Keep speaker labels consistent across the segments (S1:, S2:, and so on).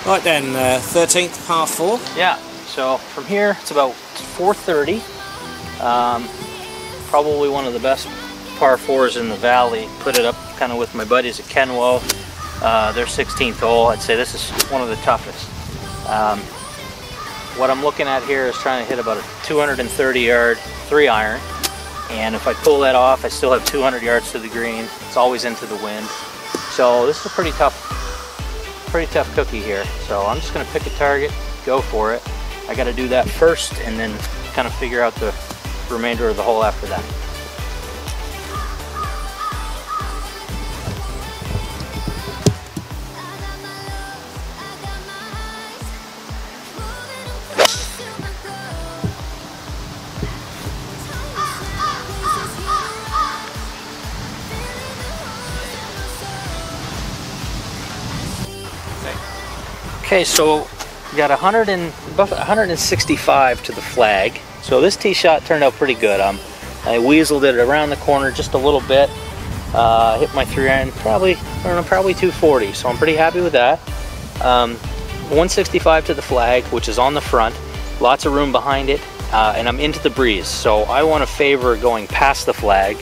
S1: Right then, 13th par 4.
S2: Yeah, so from here it's about 430. Probably one of the best par 4s in the valley. Put it up kind of with my buddies at Kenwo. Their 16th hole. I'd say this is one of the toughest. What I'm looking at here is trying to hit about a 230 yard 3-iron. And if I pull that off, I still have 200 yards to the green. It's always into the wind. So this is a pretty tough cookie here. So I'm just going to pick a target, go for it. I got to do that first and then kind of figure out the remainder of the hole after that. Okay, so we got about 165 to the flag. So this tee shot turned out pretty good. I weaseled it around the corner just a little bit. Hit my 3-iron probably 240. So I'm pretty happy with that. 165 to the flag, which is on the front. Lots of room behind it, and I'm into the breeze. So I want to favor going past the flag.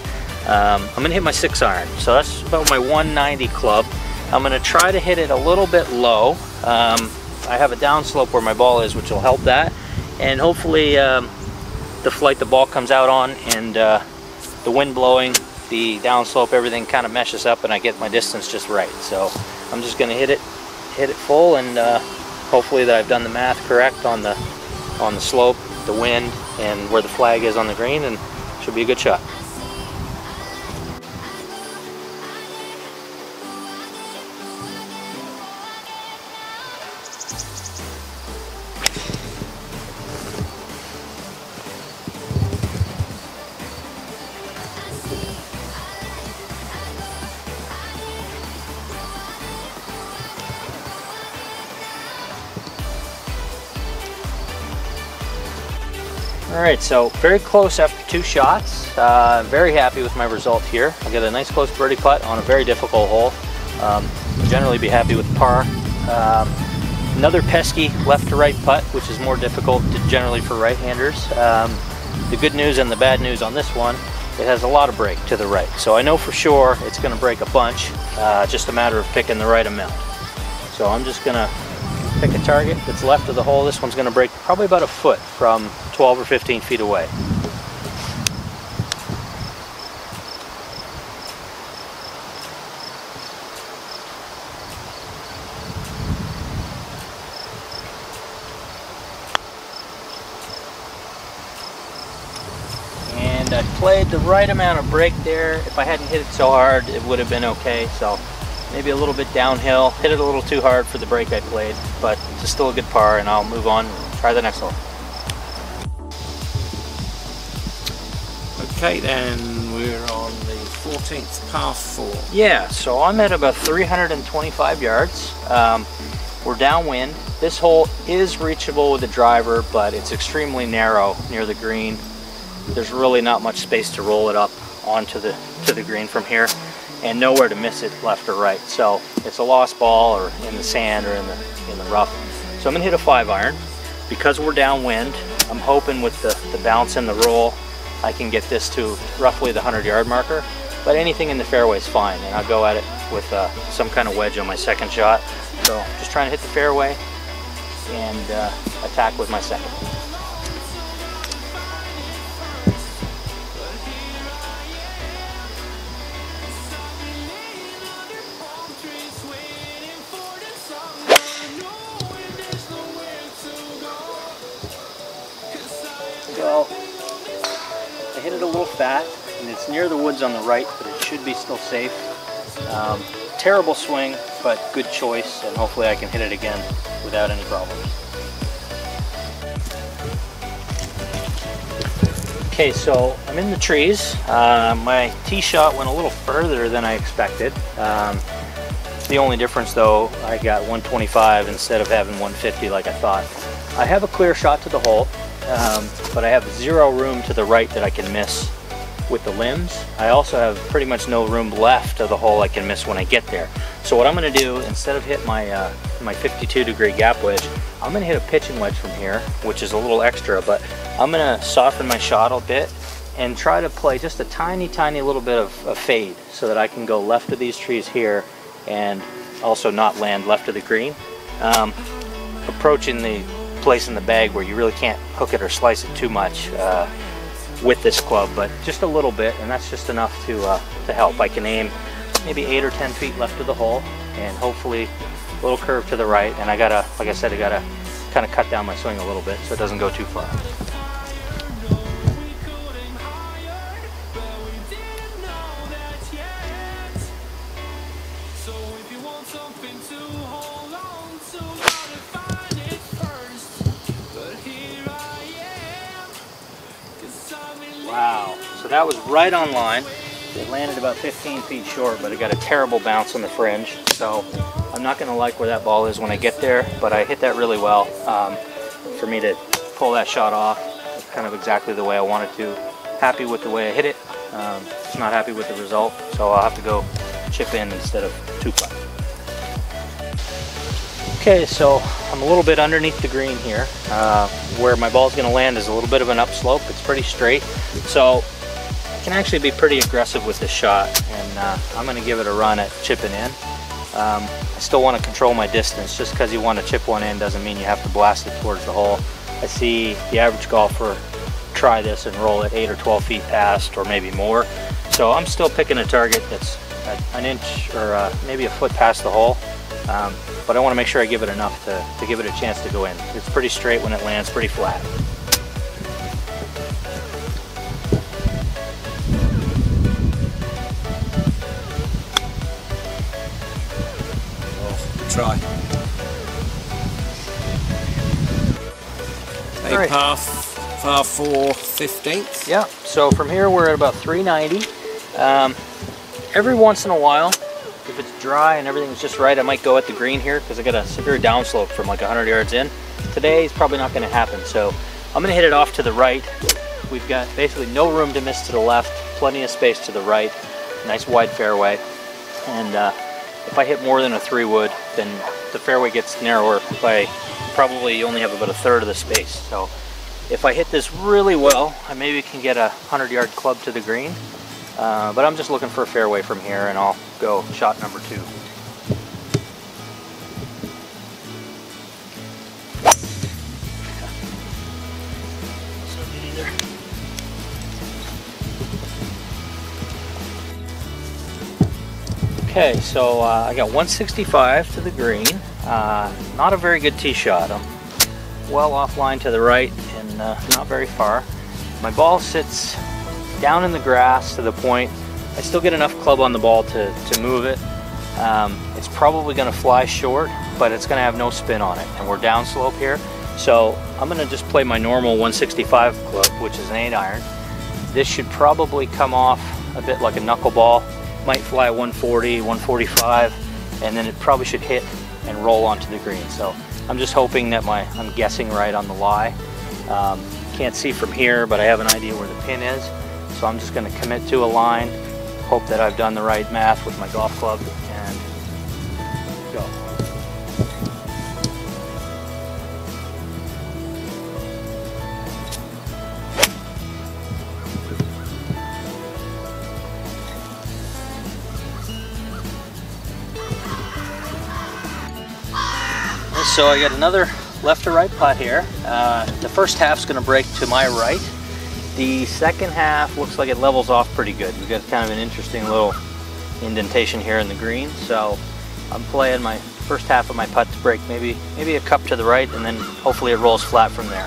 S2: I'm gonna hit my 6-iron. So that's about my 190 club. I'm going to try to hit it a little bit low. I have a downslope where my ball is, which will help that. And hopefully the flight the ball comes out on and the wind blowing, the downslope, everything kind of meshes up and I get my distance just right. So I'm just going to hit it full, and hopefully that I've done the math correct on the slope, the wind, and where the flag is on the green, and it should be a good shot. Alright, so very close after 2 shots. Very happy with my result here. I got a nice close birdie putt on a very difficult hole. Generally be happy with par. Another pesky left to right putt, which is more difficult generally for right-handers. The good news and the bad news on this one, it has a lot of break to the right. So I know for sure it's going to break a bunch, just a matter of picking the right amount. So I'm just going to pick a target that's left of the hole. This one's going to break probably about a foot from 12 or 15 feet away. And I played the right amount of break there. If I hadn't hit it so hard, it would have been okay. So maybe a little bit downhill. Hit it a little too hard for the break I played, but it's still a good par, and I'll move on and try the next hole.
S1: Okay then, we're on the 14th par 4.
S2: Yeah, so I'm at about 325 yards. We're downwind. This hole is reachable with a driver, but it's extremely narrow near the green. There's really not much space to roll it up onto the green from here, and nowhere to miss it left or right. So it's a lost ball, or in the sand, or in the rough. So I'm gonna hit a 5-iron. Because we're downwind, I'm hoping with the bounce and the roll, I can get this to roughly the 100-yard marker. But anything in the fairway is fine, and I'll go at it with some kind of wedge on my second shot. So just trying to hit the fairway and attack with my second. Well, I hit it a little fat, and it's near the woods on the right, but it should be still safe. Terrible swing, but good choice, and hopefully I can hit it again without any problems. Okay, so I'm in the trees. My tee shot went a little further than I expected. The only difference though, I got 125 instead of having 150 like I thought. I have a clear shot to the hole, but I have 0 room to the right that I can miss with the limbs. I also have pretty much no room left of the hole I can miss when I get there. So what I'm going to do, instead of hit my my 52-degree gap wedge, I'm going to hit a pitching wedge from here, which is a little extra, but I'm going to soften my shot a bit and try to play just a tiny little bit of fade so that I can go left of these trees here and also not land left of the green. Approaching the place in the bag where you really can't hook it or slice it too much with this club, but just a little bit, and that's just enough to help. I can aim maybe 8 or 10 feet left of the hole, and hopefully a little curve to the right, and I gotta, like I said, I gotta kind of cut down my swing a little bit so it doesn't go too far. Wow, so that was right on line. It landed about 15 feet short, but it got a terrible bounce on the fringe. So I'm not gonna like where that ball is when I get there, but I hit that really well. For me to pull that shot off, it's kind of exactly the way I wanted to. Happy with the way I hit it, just not happy with the result. So I'll have to go chip in instead of 2-putt. Okay, so I'm a little bit underneath the green here. Where my ball's gonna land is a little bit of an upslope. It's pretty straight. So I can actually be pretty aggressive with this shot, and I'm gonna give it a run at chipping in. I still wanna control my distance. Just because you wanna chip one in doesn't mean you have to blast it towards the hole. I see the average golfer try this and roll it 8 or 12 feet past, or maybe more. So I'm still picking a target that's an inch or maybe a foot past the hole. But I want to make sure I give it enough to give it a chance to go in. It's pretty straight when it lands, pretty flat.
S1: Oh, good try.
S2: All right.
S1: Par 4, 15th.
S2: Yeah, so from here we're at about 390. Every once in a while, if it's dry and everything's just right, I might go at the green here because I got a severe downslope from like 100 yards in. Today it's probably not going to happen, so I'm going to hit it off to the right. We've got basically no room to miss to the left, plenty of space to the right, nice wide fairway. And if I hit more than a 3-wood, then the fairway gets narrower by probably only have about a third of the space. So if I hit this really well, I maybe can get a 100-yard club to the green. But I'm just looking for a fairway from here, and I'll go shot number 2. Okay, so I got 165 to the green. Not a very good tee shot. I'm well offline to the right and not very far. My ball sits down in the grass to the point I still get enough club on the ball to move it. It's probably going to fly short, but it's going to have no spin on it, and we're downslope here. So I'm going to just play my normal 165 club, which is an 8-iron. This should probably come off a bit like a knuckleball. Might fly 140, 145, and then it probably should hit and roll onto the green. So I'm just hoping that I'm guessing right on the lie. Can't see from here, but I have an idea where the pin is. So I'm just going to commit to a line, hope that I've done the right math with my golf club, and go. So I got another left to right putt here. The first half's going to break to my right. The second half looks like it levels off pretty good. We've got kind of an interesting little indentation here in the green. So I'm playing my first half of my putt to break maybe a cup to the right, and then hopefully it rolls flat from there.